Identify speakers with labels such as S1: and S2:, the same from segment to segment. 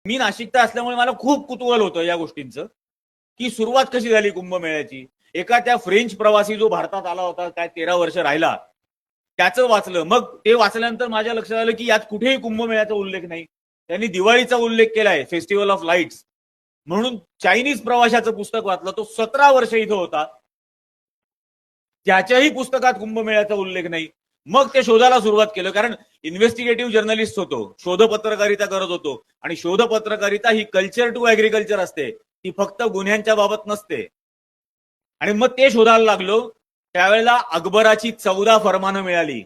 S1: मी नाशिकचा असल्यामुळे मला खूप कुतूहल होतं या गोष्टींचं, की सुरुवात कशी झाली कुंभमेळ्याची. एका त्या फ्रेंच प्रवासी जो भारतात आला होता, काय 13 वर्ष राहिला, त्याचं वाचलं. मग ते वाचल्यानंतर माझ्या लक्षात आलं की यात कुठेही कुंभमेळ्याचा उल्लेख नाही. त्यांनी दिवाळीचा उल्लेख केलाय, फेस्टिवल ऑफ लाईट्स म्हणून. चायनीज प्रवाशाचं पुस्तक वाचलं, तो 17 वर्ष इथं होता, त्याच्याही पुस्तकात कुंभमेळ्याचा उल्लेख नाही. मग ते शोधायला सुरुवात केलं, कारण इन्व्हेस्टिगेटिव्ह जर्नलिस्ट होतो, शोध पत्रकारिता करत होतो. आणि शोध पत्रकारिता ही कल्चर टू ऍग्रिकल्चर असते, ती फक्त गुन्ह्यांच्या बाबत नसते. आणि मग ते शोधायला लागलो. त्यावेळेला अकबराची 14 फरमानं मिळाली.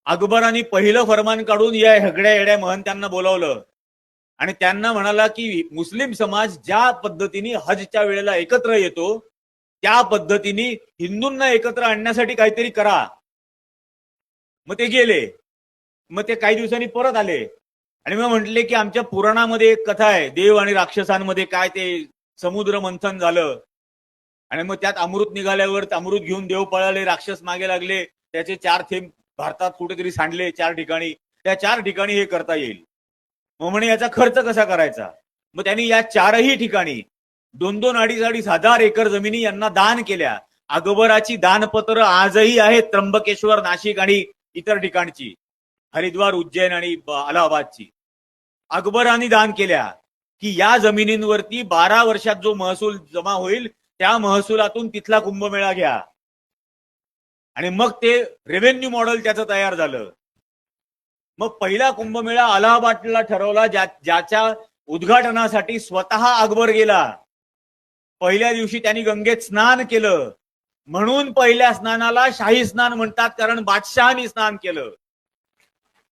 S1: अकबराने पहिलं फरमान काढून या हगड्या येड्या महंत्यांना बोलावलं आणि त्यांना म्हणाला की मुस्लिम समाज ज्या पद्धतीने हजच्या वेळेला एकत्र येतो, त्या पद्धतीने हिंदूंना एकत्र आणण्यासाठी काहीतरी करा. मग ते गेले. मग ते काही दिवसांनी परत आले आणि मग म्हटले की आमच्या पुराणामध्ये एक कथा आहे, देव आणि राक्षसांमध्ये काय ते समुद्र मंथन झालं आणि मग त्यात अमृत निघाल्यावर अमृत घेऊन देव पळाले, राक्षस मागे लागले, त्याचे 4 थेंब भारतात कुठेतरी सांडले 4 ठिकाणी. त्या 4 ठिकाणी हे करता येईल. मग म्हणे याचा खर्च कसा करायचा. मग त्यांनी या 4ही ठिकाणी 2-2, 2.5 हजार एकर जमिनी यांना दान केल्या. अकबराची दानपत्र आजही आहेत, त्र्यंबकेश्वर, नाशिक आणि इतर ठिकाणची, हरिद्वार, उज्जैन आणि अलाहाबादची. अकबराने दान केल्या की या जमिनींवरती 12 वर्षात जो महसूल जमा होईल, त्या महसुलातून तिथला कुंभमेळा घ्या. आणि मग ते रेव्हेन्यू मॉडेल त्याचं तयार झालं. मग पहिला कुंभमेळा अलाहाबादला ठरवला, ज्याच्या उद्घाटनासाठी स्वतः अकबर गेला. पहिल्या दिवशी त्यांनी गंगेत स्नान केलं, म्हणून पहिल्या स्नानाला शाही स्नान म्हणतात, कारण बादशहानी स्नान केलं.